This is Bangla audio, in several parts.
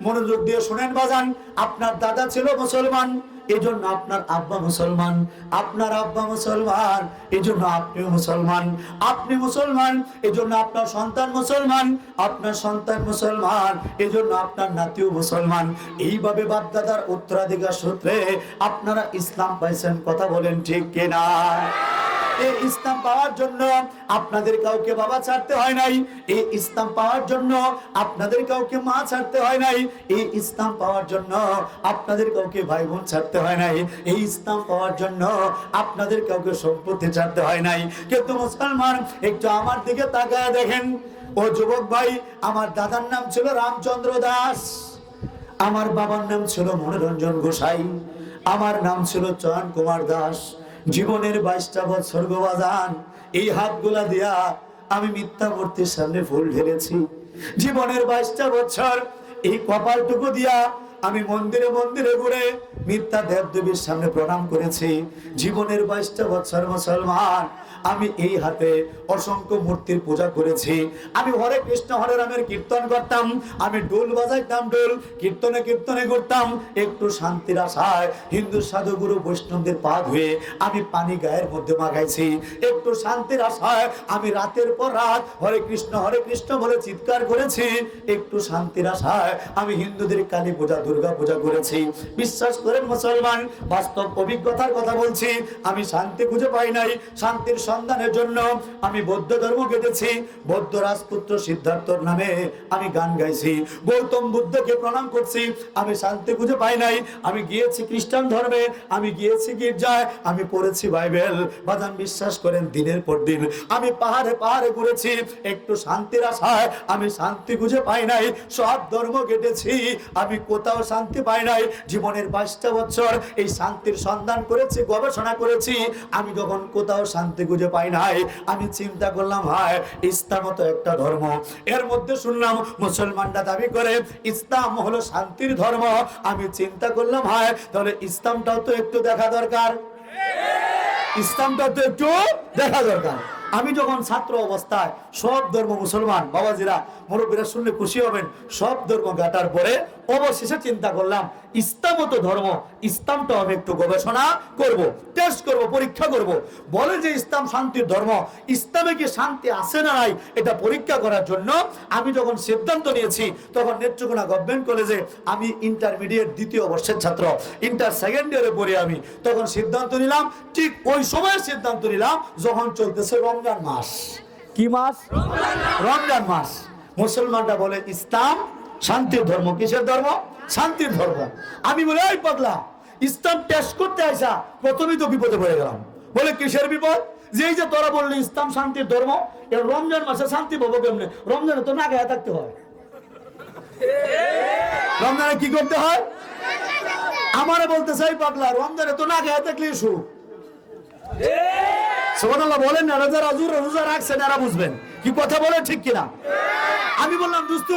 মনোযোগ দিয়ে শুনেন বাজান, আপনার দাদা ছিল মুসলমান, এজন্য আপনার আব্বা মুসলমান, আপনার আব্বা মুসলমান, এজন্য আপনিও মুসলমান, আপনি মুসলমান, এজন্য আপনার সন্তান মুসলমান, আপনার সন্তান মুসলমান, এজন্য আপনার নাতিও মুসলমান। এইভাবে বাপ দাদার উত্তরাধিকার সূত্রে আপনারা ইসলাম পাইছেন। কথা বলেন ঠিক কিনা? এই ইসলাম পাওয়ার জন্য আপনাদের কাউকে বাবা ছাড়তে হয় নাই, এই ইসলাম পাওয়ার জন্য আপনাদের কাউকে মা ছাড়তে হয় নাই, এই ইসলাম পাওয়ার জন্য আপনাদের কাউকে ভাই বোন ছাড়তে হয় নাই, এই ইসলাম পাওয়ার জন্য আপনাদের কাউকে সম্পত্তি ছাড়তে হয় নাই। কিন্তু মুসলমান, একটু আমার দিকে তাকায় দেখেন। ও যুবক ভাই, আমার দাদার নাম ছিল রামচন্দ্র দাস, আমার বাবার নাম ছিল মনোরঞ্জন গোসাই, আমার নাম ছিল চয়ন কুমার দাস। জীবনের 22টা বছর গো বাজান, এই হাতগুলা দিয়া আমি মিথ্যা মূর্তির সামনে ফুল ঢেলেছি। জীবনের 22টা বছর এই কপালটুকু দিয়া আমি মন্দিরে মন্দিরে ঘুরে মিথ্যা দেবদেবীর সামনে প্রণাম করেছি। জীবনের 22টা বছর মুসলমান, আমি এই হাতে অসংখ্য মূর্তির পূজা করেছি। আমি হরে কৃষ্ণ হরে রামের কীর্তন করতাম, আমি ঢোল বাজাইতাম, ঢোল কীর্তনে কীর্তনে করতাম। একটু শান্তির আশায় হিন্দু সাধুগুরু বৈষ্ণবদের পা ধুয়ে আমি পানি গায়ের মধ্যে মাখাইছি। একটু শান্তির আশায় আমি রাতের পর রাত হরে কৃষ্ণ বলে চিৎকার করেছি। একটু শান্তির আশায় আমি হিন্দুদের কালী পূজা দুর্গা পূজা করেছি। বিশ্বাস করেন মুসলমান, বাস্তব অভিজ্ঞতার কথা বলছি, আমি শান্তি খুঁজে পাই নাই। শান্তির সন্ধানের জন্য আমি বৌদ্ধ ধর্ম কেটেছি। বৌদ্ধ রাজপুত্র সিদ্ধার্থর নামে আমি গান গাইছি, গৌতম বুদ্ধকে প্রণাম করছি, আমি শান্তি খুঁজে পাই নাই। আমি গিয়েছি খ্রিস্টান ধর্মে, আমি গিয়েছি গির্জায়, আমি পড়েছি বাইবেল। বাদাম বিশ্বাস করেন, দিনের পর দিন আমি পাহাড়ে পাহাড়ে ঘুরেছি, একটু শান্তির আশায় আমি শান্তি খুঁজে পাই নাই। সব ধর্ম কেটেছি, আমি কোথাও শান্তি পাই নাই। জীবনের 22টা বছর এই শান্তির সন্ধান করেছি, গবেষণা করেছি, আমি যখন কোথাও শান্তি খুঁজে পাই নাই, আমি চিন্তা করলাম, হায় ইসলাম তো একটা ধর্ম, এর মধ্যে শুনলাম মুসলমানরা দাবি করে ইসলাম হলো শান্তির ধর্ম। আমি চিন্তা করলাম, হায় তাহলে ইসলামটাও তো একটু দেখা দরকার, ইসলামটাও তো একটু দেখা দরকার। আমি যখন ছাত্র অবস্থায় সব ধর্ম মুসলমান, বাবাজিরা মুরব্বীরা শুনলে খুশি হবেন, সব ধর্ম ঘাটার পরে অবশেষে চিন্তা করলাম ইসলামও তো ধর্ম, ইসলামটা আমি একটু গবেষণা করব, টেস্ট করব, পরীক্ষা করব। বলে যে ইসলাম শান্তির ধর্ম, ইসলামে কি শান্তি আছে না নাই এটা পরীক্ষা করার জন্য আমি যখন সিদ্ধান্ত নিয়েছি, তখন নেত্রকোনা গভর্নমেন্ট কলেজে আমি ইন্টারমিডিয়েট 2য় বর্ষের ছাত্র, ইন্টার সেকেন্ড ইয়ারে পড়ি আমি। তখন সিদ্ধান্ত নিলাম, ঠিক ওই সময় সিদ্ধান্ত নিলাম যখন চলতেছে রমজান মাস। কি মাস? রমজান মাস। মুসলমানরা বলে ইসলাম শান্তির ধর্ম। কিসের ধর্ম? শান্তির ধর্ম। আমি বলে, এই পাগলা, ইসলাম টেস্ট করতে আসা প্রথমেই তো বিপদে পড়ে গেলাম। বলে কিসের বিপদ? যে এই যে তোরা বললি ইসলাম শান্তির ধর্ম, এর রমজান মাসে শান্তি পাবো কেমনে? রমজানে তো না গায়ে থাকতে হয়। রমজানে কি করতে হয়? আমারে বলতে চাই পাগলা, রমজানে তো না গায়ে থাকলে সুখ। সুবহানাল্লাহ বলেন না, রোজা রাখছেন এরা বুঝবেন কি কথা বলে, ঠিক কিনা? আমি বললাম, দোস্ত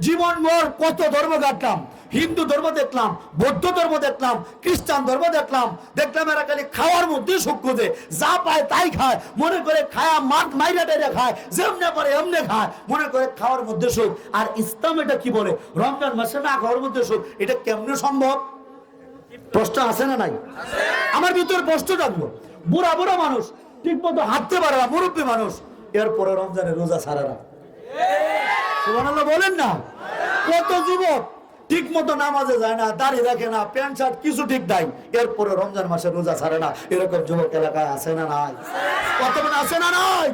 জীবন ভর কত ধর্ম কাটলাম, হিন্দু ধর্ম দেখলাম, বৌদ্ধ ধর্ম দেখলাম, খ্রিস্টান ধর্ম দেখলাম, এরা খালি খাওয়ার মধ্যে সুখ খোঁজে, যা পায় তাই খায়, মনে করে খায়া মাইরা টাইরা খায়, যেমনে পারে এমনে খায়, মনে করে খাওয়ার মধ্যে সুখ। আর ইসলাম এটা কি বলে? রমজান মাসে না খাওয়ার মধ্যে সুখ। এটা কেমনে সম্ভব? প্রশ্ন আছে না নাই? আমার ভিতরে প্রশ্ন জানবো। বুড়া বুড়া মানুষ ঠিক মতো হাঁটতে পারে না, মুরব্বী মানুষ, এরপরে রমজানের রোজা ছাড়ে না। সুবহানাল্লাহ বলেন না। কত যুবক ঠিক মতো নামাজে যায় না, দাড়ি রাখে না, প্যান্ট শার্ট কিছু ঠিক নাই, এরপরে রমজান মাসে রোজা ছাড়ে না। এরকম যুবক এলাকায় আছে না নাই? কত আছে না নাই?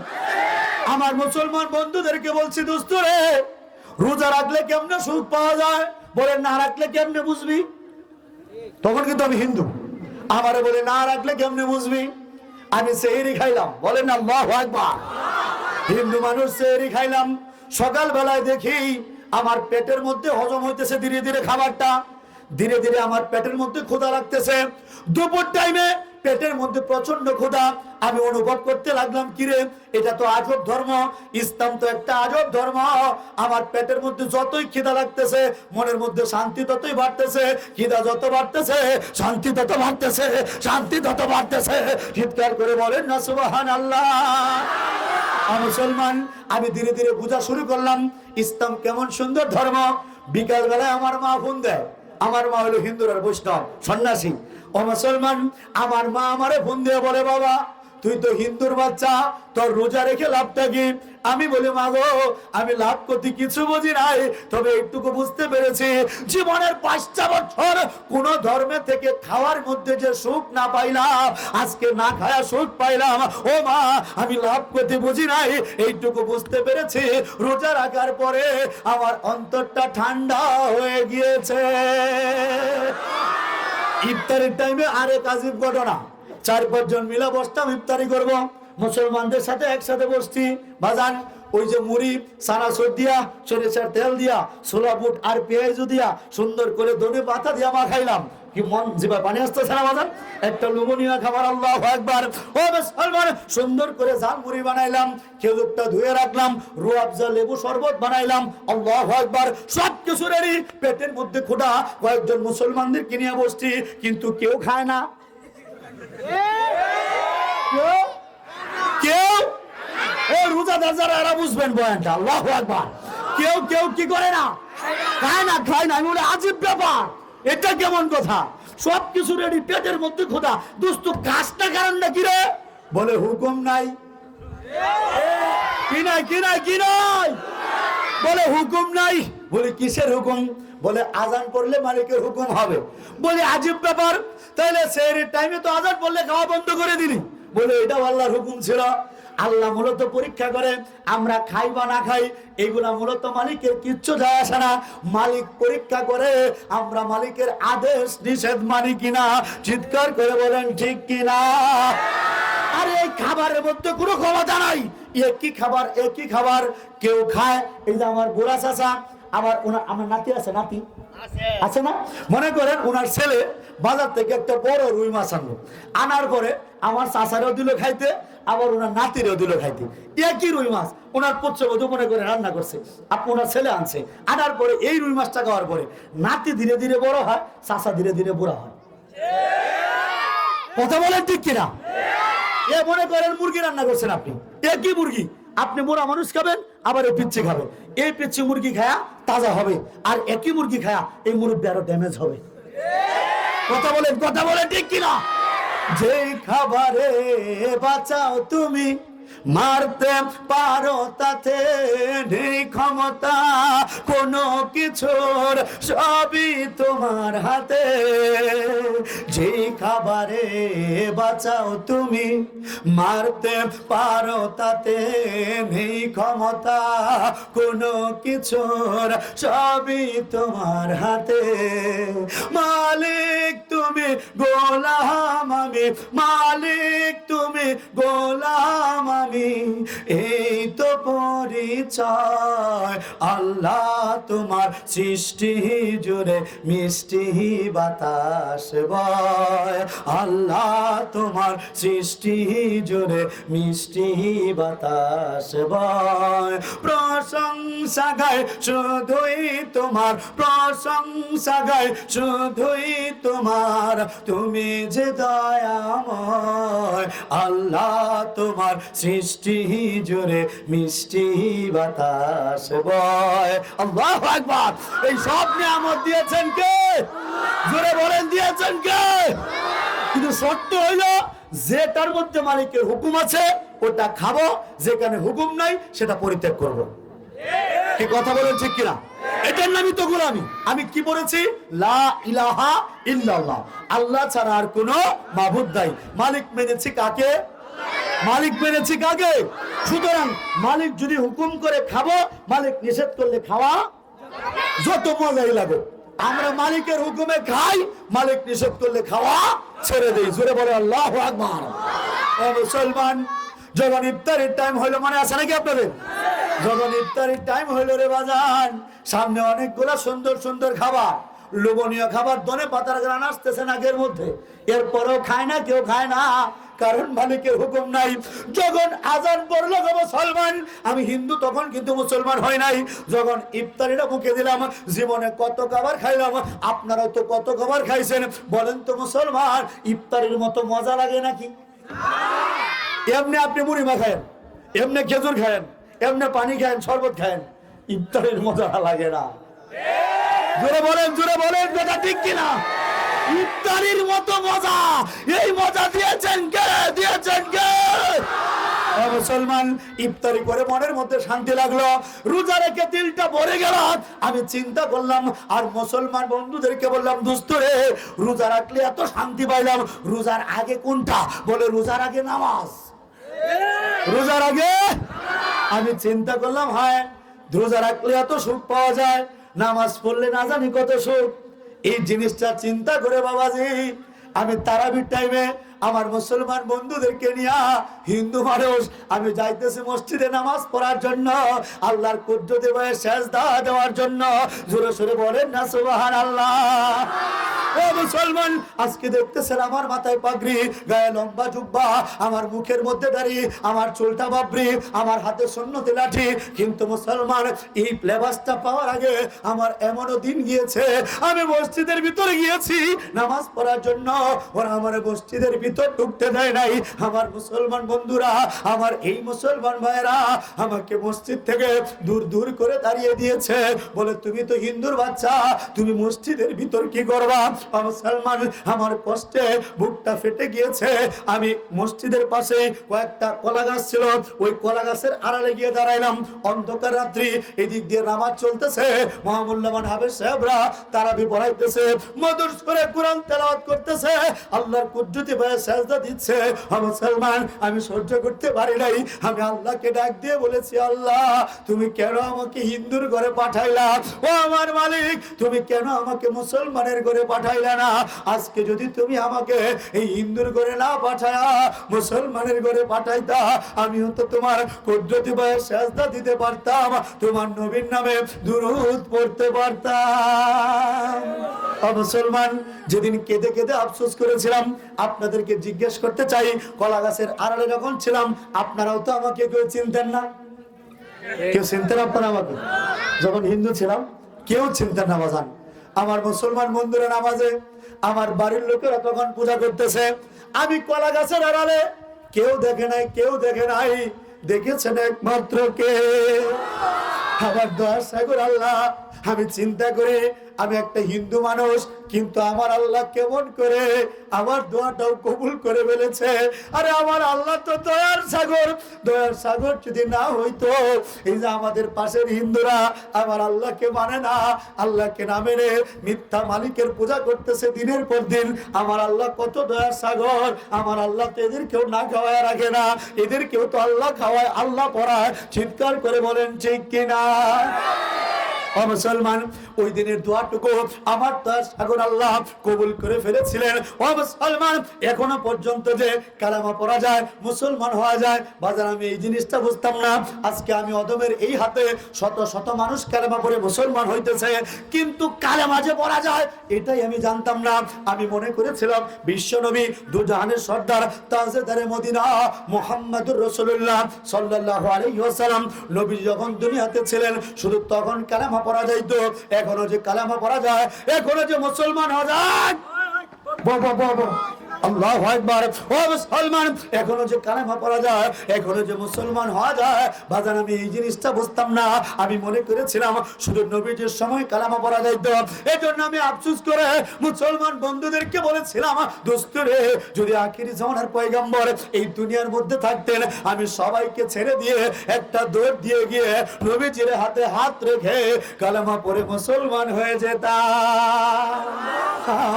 আমার মুসলমান বন্ধুদেরকে বলছি, দোস্ত রে, রোজা রাখলে কেমনে সুখ পাওয়া যায়? বলেন না রাখলে কেমনে বুঝবি? তখন কিন্তু আমি হিন্দু। আমারে বলে না রাখলে কেমনে বুঝবি? আমি সেহরি খাইলাম, বলেন আল্লাহু আকবার। হিন্দু মানুষ সেহরি খাইলাম, সকাল বেলায় দেখি আমার পেটের মধ্যে হজম হইতেছে ধীরে ধীরে, খাবারটা ধীরে ধীরে আমার পেটের মধ্যে ক্ষুধা লাগতেছে। দুপুর টাইমে পেটের মধ্যে প্রচন্ড ক্ষুধা, আমি অনুভব করতে লাগলাম, কিরে এটা তো আজব ধর্ম, ইসলাম তো একটা আজব ধর্ম। আমার পেটের মধ্যে যতই খিদা লাগতেছে, মনের মধ্যে শান্তি ততই বাড়তেছে, খিদা যত বাড়তেছে শান্তি তত বাড়তেছে, শান্তি তত বাড়তেছে। চিৎকার করে বলেন না সুবহানাল্লাহ। মুসলমান, আমি ধীরে ধীরে বোঝা শুরু করলাম ইসলাম কেমন সুন্দর ধর্ম। বিকাল বেলায় আমার মা ফোন দেয়, আমার মা হলো হিন্দুর আর বৈষ্ণব সন্ন্যাসী ও মুসলমান। আমার মা আমারে ফোন দিয়ে বলে, বাবা তুই তো হিন্দুর বাচ্চা, তোর রোজা রেখে লাভটা কি? আমি বলি, মা গো আমি লাভ করতে কিছু বুঝি নাই, তবে একটুকু বুঝতে পেরেছি জীবনের 5টা বছর কোন ধর্মে থেকে খাওয়ার মধ্যে যে সুখ না পাইলাম, আজকে না খায়া সুখ পাইলাম। ও মা, আমি লাভ করতে বুঝি নাই, এইটুকু বুঝতে পেরেছি রোজা রাখার পরে আমার অন্তরটা ঠান্ডা হয়ে গিয়েছে। ইফতারের টাইমে আরেক আজীব ঘটনা, 4-5 জন মিলে বসতাম, ইফতারি করব, মুসলমানদের সাথে একসাথে বসছি। বাজান ওই যে মুড়ি সানাসুর দিয়া, সরিষার তেল দিয়া, ছোলা বুট আর পেঁয়াজ দিয়া, সুন্দর করে ধনে পাতা দিয়া মা খাইলাম। কি মন জিভে পানি আসতেছে না বাজান? একটা লুবনীয় খাবার, আল্লাহু আকবার। ও মুসলমান, সুন্দর করে ঝাল মুড়ি বানাইলাম, খেজুরটা ধুয়ে রাখলাম, রুয়াবজা লেবু শরবত বানাইলাম, আল্লাহু আকবার। সব কিছু রেডি, পেটের মধ্যে খোদা কয়েকজন মুসলমানদেরকে নিয়ে বসছি, কিন্তু কেউ খায় না। কেউ রোজাদার যারা এরা বুঝবেন বয়ানটা, আল্লাহু আকবার। কেউ কেউ কি করে না, খায় না, খায় না। আমি বলে আজীব ব্যাপার, এটা কেমন কথা? সবকিছু রেডি, পেটের মধ্যে খোদা, দোস্ত কাজটা কারণটা কি রে? বলে হুকুম নাই। কি নাই, কি নাই, কি নাই? বলে হুকুম নাই। বলে কিসের হুকুম? বলে আজান পড়লে মালিকের হুকুম হবে। বলে আজীব ব্যাপার, তাইলে সেহরির টাইমে তো আজান পড়লে খাওয়া বন্ধ করে দিলি। বলে এটা আল্লাহর হুকুম ছিল। আল্লাহ মূলত পরীক্ষা করে আমরা খাই বা না খাই, এগুলা মূলত মালিকের কিচ্ছু যায় আসে না। মালিক পরীক্ষা করে আমরা মালিকের আদেশ নিষেধ মানি কিনা। চিৎকার করে বলেন ঠিক কিনা। আরে এই খাবারের মধ্যে কোনো ক্ষমতা নাই, একই খাবার একই খাবার কেউ খায়। এই যে আমার বুড়া চাচা, আমার নাতি আছে, নাতি আছে না? মনে করেন ওনার ছেলে বাজার থেকে একটা বড় রুই মাছ আনলো, আনার পরে আমার চাচারও দিল খাইতে, আবার ওনার নাতিরও দিল খাইতে। একই রুই মাছ ওনার পুত্রবধূ মনে করে রান্না করছে, ওনার ছেলে আনছে, আনার পরে এই রুই মাছটা খাওয়ার পরে নাতি ধীরে ধীরে বড় হয়, চাচা ধীরে ধীরে বুড়া হয়। কথা বলেন ঠিক কিনা? এ মনে করেন মুরগি রান্না করছেন আপনি, একই মুরগি আপনি বুড়া মানুষ খাবেন, আবার এই পিচ্ছি খাবেন। এই পিচ্ছি মুরগি খায়া তাজা হবে, আর একই মুরগি খায়া এই মুরগি আরো ড্যামেজ হবে। কথা বলেন, কথা বলেন ঠিক কিনা? যে খাবারে বাঁচাও তুমি, মারতে পারো তাতে নেই ক্ষমতা কোনো কিছুর, সবই তোমার হাতে। যে খাবারে বাঁচাও তুমি, মারতে পারো তাতে নেই ক্ষমতা কোনো কিছুর, সবই তোমার হাতে। মালিক তুমি, গোলাম আমি, মালিক তুমি, গোলাম আমি, এই তো পরিচয়। আল্লাহ তোমার সৃষ্টি জুড়ে মিষ্টি বাতাস বয়, আল্লাহ তোমার সৃষ্টি জুড়ে মিষ্টি বাতাস বয়। প্রশংসা গায় শুধুই তোমার, প্রশংসা গায় শুধুই তোমার, তুমি যে দয়াময়। আল্লাহ তোমার সৃষ্টি জুড়ে মিষ্টি বাতাস বয়। আল্লাহু আকবার। এই সব নিয়ামত দিয়েছেন কে? জোরে বলেন, দিয়েছেন কে? কিন্তু শর্ত হইল যেটার মধ্যে মালিকের হুকুম আছে ওটা খাবো, যেখানে হুকুম নাই সেটা পরিত্যাগ করব। কি কথা বলেন ঠিক কিনা? এটার নামই তো গোলামি। আমি কি বলেছি? লা ইলাহা ইল্লাল্লাহ, আল্লাহ ছাড়া আর কোনো মাবুদ নাই। মালিক মেনেছি কাকে? মালিক মেনেছি কাকে? সুতরাং মালিক যদি হুকুম করে খাবো, মালিক নিষেধ করলে খাওয়া যত মজাই লাগে। আমরা মালিকের হুকুমে খাই, মালিক নিষেধ করলে খাওয়া ছেড়ে দেই। জোরে বলে আল্লাহু আকবার। মুসলমান, যখন ইফতারের টাইম হইলো, মনে আছে নাকি আপনাদের? যখন ইফতারের টাইম হইলো রে বাজান, সামনে অনেকগুলা সুন্দর সুন্দর খাবার, লোভনীয় খাবার, ধনে পাতার গ্রান আসতেছে নাকের মধ্যে, এরপরেও খায় না, কেউ খায় না, কারণ মালিকের হুকুম নাই। যখন আজান পড়লো গো মুসলমান, আমি হিন্দু তখন কিন্তু মুসলমান হয় নাই, যখন ইফতারিটা মুখে দিলাম, জীবনে কত খাবার খাইলাম, আপনারাও তো কত খাবার খাইছেন। বলেন তো মুসলমান, ইফতারির মতো মজা লাগে নাকি? এমনি আপনি মুড়ি মাখায়েন, এমনি খেজুর খায়েন, এমনি পানি খায়েন, শরবত খায়েন, ইফতারের মজা লাগে না। জোরে বলেন কথা ঠিক কিনা? ইফতারির মতো মজা, এই মজা দিয়েছেন কে? মুসলমান, ইফতারি করে মনের মধ্যে শান্তি লাগলো, রোজা রেখে দিলটা ভরে গেল। আমি চিন্তা করলাম আর মুসলমান বন্ধুদেরকে বললাম, দোস্ত রে, রোজা রাখলে এত শান্তি পাইলাম, রোজার আগে কোনটা? বলে রোজার আগে নামাজ। রোজার আগে আমি চিন্তা করলাম, হ্যাঁ, রোজা রাখলে এত সুখ পাওয়া যায়, নামাজ পড়লে না জানি কত সুখ। এই জিনিসটা চিন্তা করে বাবাজি আমি তারাবির টাইমে আমার মুসলমান বন্ধুদেরকে নিয়ে, হিন্দু মানুষ, আমি যাইতেছি মসজিদে নামাজ পড়ার জন্য, আল্লাহর কুদরতে বয়ে সেজদা দেওয়ার জন্য। জোরে সোরে বলেন না সুবহানাল্লাহ। ও মুসলমান, আজকে দেখতেছেন আমার মাথায় পাগড়ি, গায়ে লম্বা জুব্বা, আমার মুখের মধ্যে দাড়ি, আমার চুলটা বাবরি, আমার হাতে সুন্নতি লাঠি। কিন্তু মুসলমান, এই লেবাসটা পাওয়ার আগে আমার এমনও দিন গিয়েছে, আমি মসজিদের ভিতরে গিয়েছি নামাজ পড়ার জন্য, ওরা আমার মসজিদের ভিতর ঢুকতে দেয় নাই। আমার মুসলমান বন্ধুরা, আমার এই মুসলমান ভাইয়েরা আমাকে মসজিদ থেকে দূর দূর করে দাঁড়িয়ে দিয়েছে, বলে তুমি তো হিন্দুর বাচ্চা, তুমি মসজিদের ভিতর কি করবা? মুসলমান, আমার কষ্টে বুকটা ফেটে গিয়েছে। আমি মসজিদের পাশে কয়েকটা কলা গাছ ছিল, ওই কলা গাছের আড়ালে গিয়ে দাঁড়াইলাম। অন্ধকার রাত্রি, এদিক দিয়ে নামাজ চলতেছে, মহামূল্যবান হাফেজ সাহেবরা তারাবি পড়াইতেছে, মধুর সুরে কোরআন তেলাওয়াত করতেছে, আল্লাহর কুদরতি ভয়ে সেজদা দিচ্ছে। মুসলমান, আমি সহ্য করতে পারি নাই, আমি আল্লাহকে ডাক দিয়ে বলেছি, আল্লাহ তুমি কেন আমাকে হিন্দুর ঘরে পাঠাইলা? ও আমার মালিক, তুমি কেন আমাকে মুসলমানের ঘরে পাঠাইলা না? আজকে যদি তুমি আমাকে এই হিন্দুর ঘরে না পাঠায়া মুসলমানের ঘরে পাঠাইতা, আমিও তো তোমার কুদরতি ভয়ে সেজদা দিতে পারতাম, তোমার নবীর নামে দুরূদ পড়তে পারতাম। মুসলমান, যেদিন কেঁদে কেঁদে আফসোস করেছিলাম, আপনাদেরকে জিজ্ঞেস করতে চাই, কলা গাছের আড়ালে যখন ছিলাম, আপনারাও তো আমাকে কেউ চিনতেন না। কেউ চিনতেন আপনারা আমাকে? যখন হিন্দু ছিলাম কেউ চিনতেন না বাজান। আমার মুসলমান বন্ধুরা নামাজে, আমার বাড়ির লোকেরা তখন পূজা করতেছে, আমি কলা গাছের আড়ালে, কেউ দেখে নাই, দেখেছেন একমাত্র কে? আমার দয়ার সাগর আল্লাহ। আমি চিন্তা করে, আমি একটা হিন্দু মানুষ, কিন্তু আমার আল্লাহ কেমন করে আমার দোয়াটাও কবুল করে ফেলেছে। আরে আমার আল্লাহ তো দয়ার সাগর যদি না হইতো, এই যে আমাদের পাশের হিন্দুরা আমার আল্লাহকে মানে না, আল্লাহকে না মেনে মিথ্যা মালিকের পূজা করতেছে দিনের পর দিন, আমার আল্লাহ কত দয়ার সাগর। আমার আল্লাহ তো এদেরকেও না খাওয়ায় রাখে না, এদেরকেও তো আল্লাহ খাওয়ায়, আল্লাহ পড়ায়। চিৎকার করে বলেন ঠিক কিনা? মুসলমান, ওই দিনের দোয়াটুকু আমার দয়ার সাগর আল্লাহ কবুল করে ফেলেছিলেন। মুসলমান, এখনো পর্যন্ত যে কালেমা পড়া যায়, মুসলমান হওয়া যায়, বাজার আমি এই জিনিসটা বুঝতাম না। আজকে আমি অদমের এই হাতে শত শত মানুষ কালেমা পড়ে মুসলমান হইতেছে, কিন্তু কালেমা যে পড়া যায় এটাই আমি জানতাম না। আমি মনে করেছিলাম বিশ্বনবী, দুজাহানের সর্দার, তাজেদারে মদিনা মুহাম্মদুর রাসূলুল্লাহ সাল্লাল্লাহু আলাইহি ওয়াসাল্লাম নবী যখন দুনিয়াতে ছিলেন শুধু তখন কালেমা পড়া যাইতো। এখনো যে কালেমা পড়া যায়, এখনো যে মুসলমান হওয়া যায়, আল্লাহু আকবার। ও মুসলমান, এখনো যে কালেমা পড়া যায়, এখনো যে মুসলমান হওয়া যায়, বাজান আমি এই জিনিসটা বুঝতাম না। আমি মনে করেছিলাম শুধু নবীজির সময় কালেমা পড়া যাইতো। এই জন্য আমি আফসোস করে মুসলমান বন্ধুদেরকে বলেছিলাম, দোস্ত রে, যদি আখিরি জামানার পয়গম্বর এই দুনিয়ার মধ্যে থাকতেন, আমি সবাইকে ছেড়ে দিয়ে একটা দৌড় দিয়ে গিয়ে নবীজির হাতে হাত রেখে কালেমা পড়ে মুসলমান হয়ে যেতাম।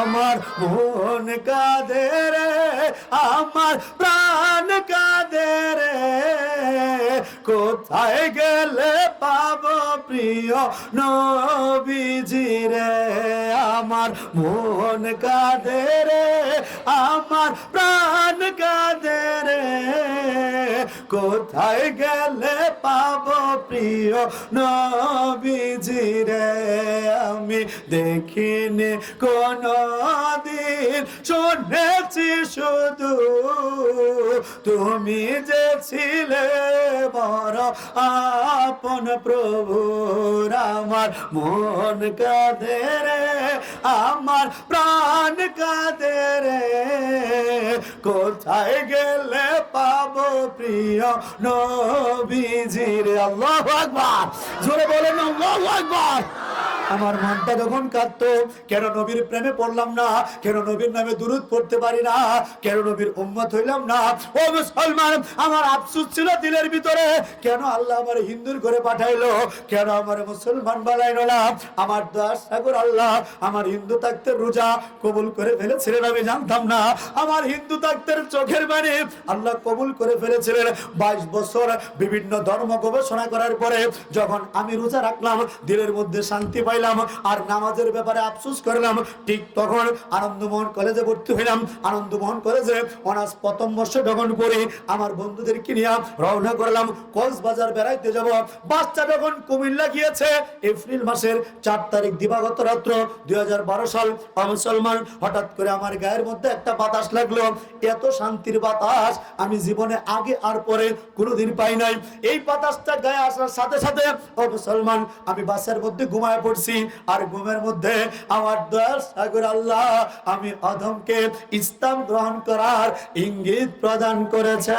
আমার মন কাঁদে রে, আমার প্রাণ কাঁদে রে, কোথায় গেলে পাবো প্রিয় নবীজি রে। আমার মন কাঁদে রে, আমার প্রাণ কাঁদে রে, কোথায় গেলে পাবো প্রিয় নবীজি রে। আমি দেখিনি কোনদিন, শুনেছি শুধু তুমি যে ছিলে বড় আপন প্রভুর। আমার মন কাঁদে রে, আমার প্রাণ কাঁদে রে, কোথায় গেলে পাবো প্রিয় নবীজি রে। আল্লাহু আকবার, জোরে বলেন আল্লাহু আকবার। আমার মনটা যখন কাঁদতো, কেন নবীর প্রেমে পড়লাম না, কেন নবীর নামে দুরূদ পড়তে পারি না, কেন নবীর উম্মত হইলাম না। ও মুসলমান, আমার আফসোস ছিল দিলের ভিতরে, কেন আল্লাহ আমার হিন্দুর করে পাঠাইলো, কেন আমার মুসলমান বানাইলো না। আমার দয়ার সাগর আল্লাহ আমার হিন্দু থাকতে রোজা কবুল করে ফেলেছিলেন, আমি জানতাম না। আমার হিন্দু থাকতে চোখের বাণী আল্লাহ কবুল করে ফেলেছিলেন। 22 বছর বিভিন্ন ধর্ম গবেষণা করার পরে যখন আমি রোজা রাখলাম, দিলের মধ্যে শান্তি পাইলাম, আর নামাজের ব্যাপারে আফসোস করলাম। ঠিক তখন আনন্দমোহন কলেজে ভর্তি হইলাম। আনন্দমোহন কলেজে অনার্স প্রথম বর্ষ যখন পড়ি, আমার বন্ধুদেরকে নিয়ে রওনা করলাম কক্সবাজার বেড়াইতে যাব। বাসটা যখন কুমিল্লা গিয়েছে, এপ্রিল মাসের 4 তারিখ দিবাগত রাত্র 2012 সাল। মুসলমান, হঠাৎ করে আমার গায়ের মধ্যে একটা বাতাস লাগলো। এত শান্তির বাতাস আমি জীবনে আগে আর পরে কোনোদিন পাই নাই। এই বাতাসটা গায়ে আসার সাথে সাথে মুসলমান আমি বাসের মধ্যে ঘুমায় পড়ছি। আর ঘুমের মধ্যে আমার দয়ার সাগর আল্লাহ আমি আদমকে ইসলাম গ্রহণ করার ইঙ্গিত প্রদান করেছে।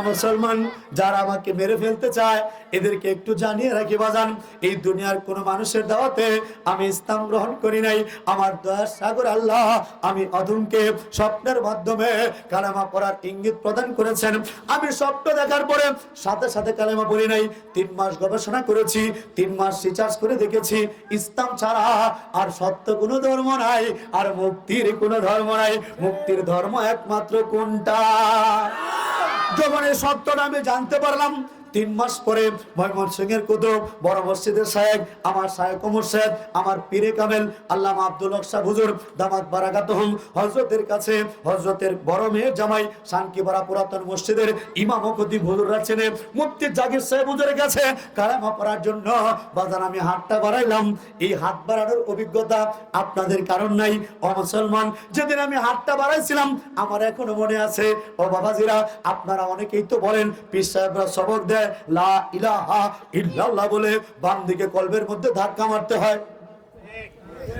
মুসলমান, যারা আমাকে মেরে ফেলতে চায় এদেরকে একটু জানিয়ে রাখি বাজান, এই দুনিয়ার কোন মানুষের দাওয়াতে আমি ইসলাম গ্রহণ করি নাই। আমার দয়ার সাগর আল্লাহ আমি আদমকে স্বপ্নের মাধ্যমে কালেমা পড়ার ইঙ্গিত প্রদান করেছেন। আমি স্বপ্ন দেখার পরে সাথে সাথে কালেমা পড়ি নাই। 3 মাস গবেষণা করেছি, 3 মাস রিসার্চ করে দেখেছি, ইসলাম ছাড়া আর সত্য কোনো ধর্ম নাই, আর মুক্তির কোনো ধর্ম নাই। মুক্তির ধর্ম একমাত্র কোনটা? যখন এই সত্যটা আমি জানতে পারলাম, 3 মাস পরে ময়মনসিংহের কুতুব বড় মসজিদের সাহেব, আমার সাহেব মুর্শিদ, আমার পীরে কামেল আল্লামা আব্দুল হক সাহেব হুজুর দামাত বারাকাতুহুম হযরতের কাছে, হযরতের বড় মেয়ের জামাই সানকিপাড়া পুরাতন মসজিদের ইমাম ও খতিব হুজুররা চেনে, মুফতি জাকির সাহেব হুজুরের কাছে কালেমা পড়ার জন্য বাজার আমি হাতটা বাড়াইলাম। এই হাত বাড়ানোর অভিজ্ঞতা আপনাদের কারণ নাই। ও মুসলমান, যেদিন আমি হাতটা বাড়াইছিলাম আমার এখনো মনে আছে। ও বাবাজিরা, আপনারা অনেকেই তো বলেন পীর সাহেবরা সবক দেয় লা ইলাহা ইল্লাল্লাহ বলে বাম দিকে কলবের মধ্যে ধাক্কা মারতে হয়।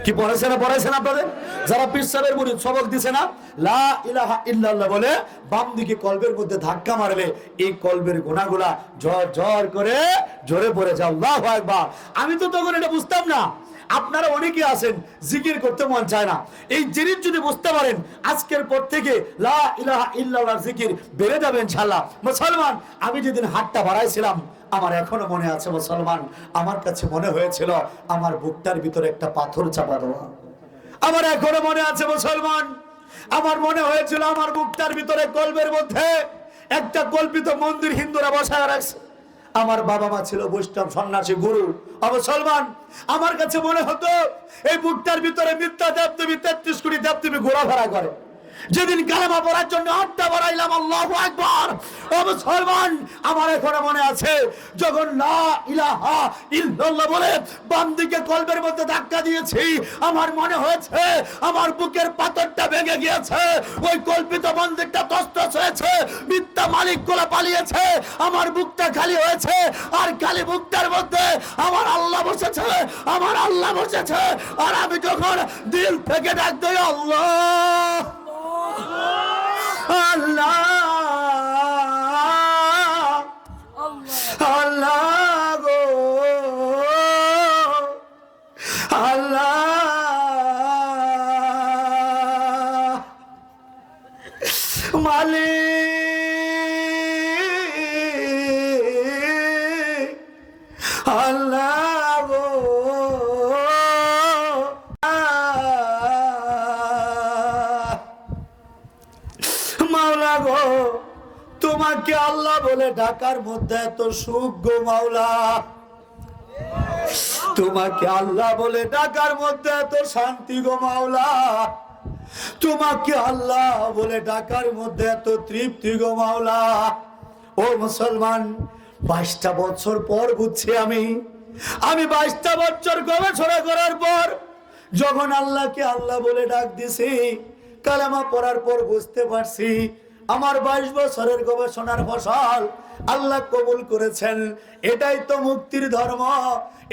কি পড়েছেন আপনাদের যারা পীর সাহেবের মুরিদ সবক দিছে না? লা ইলাহা ইল্লাল্লাহ বলে বাম দিকে কলবের মধ্যে ধাক্কা মারলে এই কলবের গুনাহগুলা ঝর ঝর করে ঝরে পড়ে যায়। আল্লাহু আকবার। আমি তো তখন এটা বুঝতাম না। আপনারা অনেকে আছেন জিকির করতে মন চায় না, এই জিনিস যদি বুঝতে পারেন আজকের পর থেকে লা ইলাহা ইল্লাল্লাহর জিকির বেড়ে যাবে ইনশাআল্লাহ। মুসলমান, আমি যেদিন হাতটা বাড়াইছিলাম আমার এখনো মনে আছে মুসলমান, আমার কাছে মনে হয়েছিল আমার বুকটার ভিতরে একটা পাথর চাপা দেওয়া। আমার এখনো মনে আছে মুসলমান, আমার মনে হয়েছিল আমার বুকটার ভিতরে কলবের মধ্যে একটা কল্পিত মন্দির হিন্দুরা বসায় রাখছে। আমার বাবা মা ছিল বৈষ্ণব সন্ন্যাসী গুরু। মুসলমান, আমার কাছে মনে হতো এই বুকটার ভিতরে মিথ্যা দেবদেবী 33 কোটি দেবদেবী ঘোরাফেরা করে। যেদিন কালেমা পড়ার জন্য হাতটা বাড়াইলাম, আল্লাহু আকবার। ও মুসলমান, আমার এখনো মনে আছে যখন লা ইলাহা ইল্লাল্লাহ বলে বাম দিকে কলবের মধ্যে ধাক্কা দিয়েছি, আমার মনে হয়েছে আমার বুকের পাথরটা ভেঙে গিয়েছে, ওই কল্পিত মন্দিরটা তছনছ হয়েছে, মিথ্যা মালিক গুলো পালিয়েছে, আমার বুকটা খালি হয়েছে, আর খালি বুকটার মধ্যে আমার আল্লাহ বসেছে, আমার আল্লাহ বসেছে। আর আমি যখন দিল থেকে ডাক দেই আল্লাহ আল্লাহ আল্লাহ গো আল্লাহ, মালিক আল্লাহ গো মাওলা গো, তোমাকে আল্লাহ বলে ডাকার মধ্যে এত সুখ গো মাওলা, তোমাকে আল্লাহ বলে ডাকার মধ্যে এত শান্তি গো মাওলা, তোমাকে আল্লাহ বলে ডাকার মধ্যে এত তৃপ্তি গো মাওলা। ও মুসলমান, 22টা বছর পর বুঝছি আমি 22টা বছর গবেষণা করার পর যখন আল্লাহকে আল্লাহ বলে ডাক দিছি, কালেমা পড়ার পর বুঝতে পারছি আমার 22 বছরের গবেষণার ফসল আল্লাহ কবুল করেছেন। এটাই তো মুক্তির ধর্ম,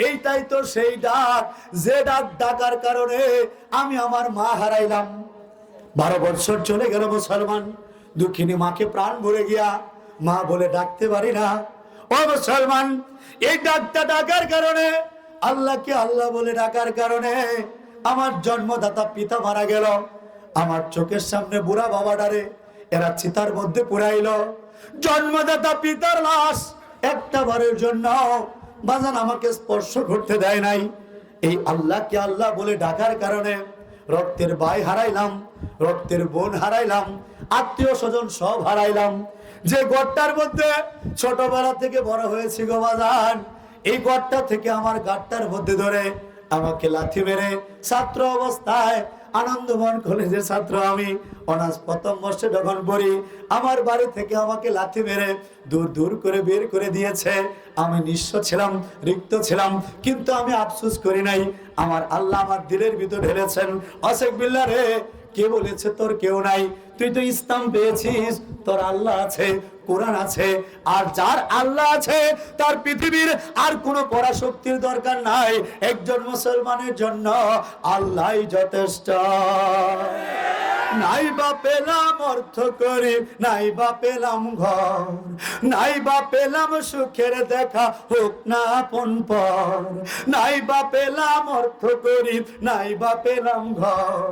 এইটাই তো সেই ডাক, যে ডাক ডাকার কারণে আমি আমার মা হারাইলাম। 12 বছর চলে গেল মুসলমান, দুঃখিনী মাকে প্রাণ ভরে গিয়া মা বলে ডাকতে পারি না। ও মুসলমান, এই ডাকটা ডাকার কারণে আল্লাহকে আল্লাহ বলে ডাকার কারণে আমার জন্মদাতা পিতা মারা গেল। আমার চোখের সামনে বুড়া বাবাটারে এরা চিতার মধ্যে পুরাইল। জন্মদাতা পিতার লাশ একটা বারের জন্য বাজান আমাকে স্পর্শ করতে দেয় নাই। এই আল্লাহকে আল্লাহ বলে ডাকার কারণে রক্তের ভাই হারাইলাম, রক্তের বোন হারাইলাম, আত্মীয় স্বজন সব হারাইলাম। যে গড়টার মধ্যে ছোটবেলা থেকে বড় হয়েছি গো বাজান, এই গড়টা থেকে আমার গাড়টার মধ্যে ধরে আমাকে লাথি মেরে ছাত্র অবস্থায় আনন্দমন কলেজের ছাত্র আমি অনার্স প্রথম বর্ষে যখন পড়ি, আমার বাড়ি থেকে আমাকে লাথি মেরে দূর দূর করে বের করে দিয়েছে। আমি নিঃস্ব ছিলাম, রিক্ত ছিলাম, কিন্তু আমি আফসোস করি নাই। আমার আল্লাহ আমার দিলের ভিতর ঢেলেছেন, অশেখ বিল্লাহ রে, কে বলেছে তোর কেউ নাই? তুই তো ইসলাম পেয়েছিস, তোর আল্লাহ আছে, কোরআন আছে। আর যার আল্লাহ আছে তার পৃথিবীর আর কোনো পরাশক্তির দরকার নাই। একজন মুসলমানের জন্য আল্লাহই যথেষ্ট। নাই বা পেলাম অর্থ করি, নাই বা পেলাম ঘর, নাই বা পেলাম সুখের দেখা, হোক না আপন পর। নাই বা পেলাম অর্থ করি, নাই বা পেলাম ঘর,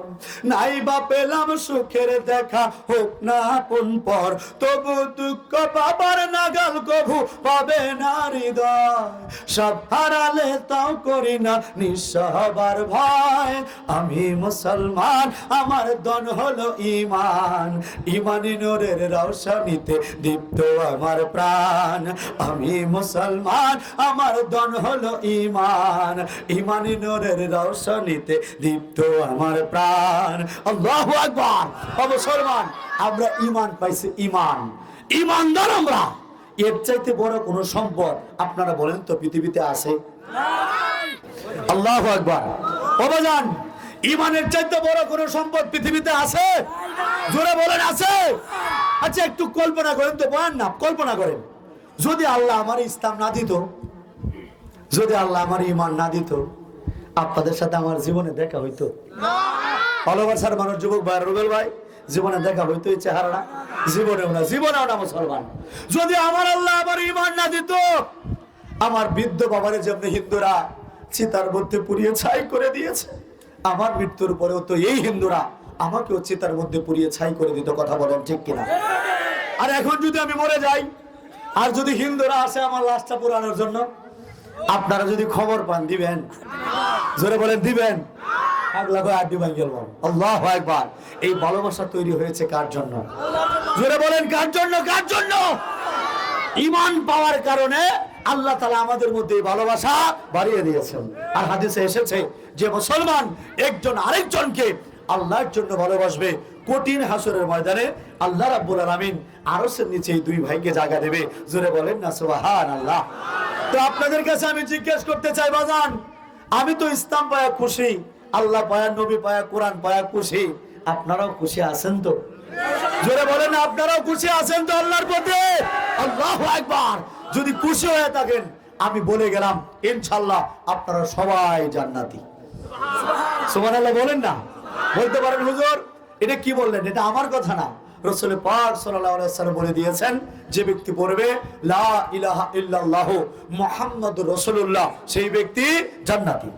নাই বা পেলাম সুখের দেখা, হোক না আপন পর। তবু দুঃখ বাবার নাগাল কভু পাবে না হৃদয়। সব হারালে তাও করি না নিঃস্ব হবার ভয়। আমি মুসলমান, আমার দন হলো ঈমান, ঈমানি নূরের রওশনীতে দীপ্ত আমার প্রাণ। আমি মুসলমান, আমার দন হলো ঈমান, ঈমানি নূরের রওশনীতে দীপ্ত আমার প্রাণ। আল্লাহু আকবার। ও মুসলমান, আমরা ঈমান পাইছি, ঈমান, ঈমানদার আমরা। এর চাইতে বড় কোন সম্পদ আপনারা বলেন তো পৃথিবীতে আছে? আল্লাহু আকবার। ও বাজান, ঈমানের চাইতে বড় কোন সম্পদ পৃথিবীতে আছে? জোরে বলেন আছে? আচ্ছা একটু কল্পনা করেন তো, বলেন না, কল্পনা করেন যদি আল্লাহ আমার ইসলাম না দিত, যদি আল্লাহ আমার ঈমান না দিত, আপনাদের সাথে আমার জীবনে দেখা হইতো? ভালোবাসার মানুষ যুবক ভাই, রুবেল ভাই, জীবনে দেখা হইতো এই চেহারা? জীবনেও না, জীবনেও না মুসলমান। যদি আমার আল্লাহ আমার ঈমান না দিত, আমার বৃদ্ধ বাবারে যেমনি হিন্দুরা চিতার মধ্যে পুড়িয়ে ছাই করে দিয়েছে, আমার মৃত্যুর পরেও তো এই হিন্দুরা আমাকেও চিতার মধ্যে পুড়িয়ে ছাই করে দিত। কথা বলেন ঠিক কিনা? আর এখন যদি আমি মরে যাই, আর যদি হিন্দুরা আসে আমার লাশটা পোড়ানোর জন্য, আপনারা যদি খবর পান দিবেন? জোরে বলেন দিবেন? আল্লাহু আকবার। এই ভালোবাসা তৈরি হয়েছে কার জন্য? জোরে বলেন কার জন্য? কার জন্য? ঈমান পাওয়ার কারণে আল্লাহ তাআলা আমাদের মধ্যে ভালোবাসা বাড়িয়ে দিয়েছেন। আর হাদিসে এসেছে যে মুসলমান একজন আরেকজনকে আল্লাহর জন্য ভালোবাসবে, কঠিন হাসরের ময়দানে আল্লাহ রাব্বুল আলামিন আরশের নিচে এই দুই ভাইকে জায়গা দেবে। জোরে বলেন না সুবহানাল্লাহ। তো আপনাদের কাছে আমি জিজ্ঞেস করতে চাই বাজান, আমি তো ইসলাম পায়া খুশি, আল্লাহ পায়া, নবী পায়া, কোরআন পায়া খুশি, আপনারাও খুশি আছেন তো? জোরে বলেন না, আপনারাও খুশি আছেন তো আল্লাহর প্রতি? আল্লাহু আকবার। যদি খুশি হয়ে থাকেন, আমি বলে গেলাম ইনশাআল্লাহ আপনারা সবাই জান্নাতি। সুবহানাল্লাহ বলেন না? বলতে পারেন হুজুর এটা কি বললেন? এটা আমার কথা না, রাসূল পাক সাল্লাল্লাহু আলাইহি ওয়াসাল্লাম বলে দিয়েছেন, যে ব্যক্তি পড়বে লা ইলাহা ইল্লাল্লাহু মুহাম্মাদুর রাসূলুল্লাহ, সেই ব্যক্তি জান্নাতি।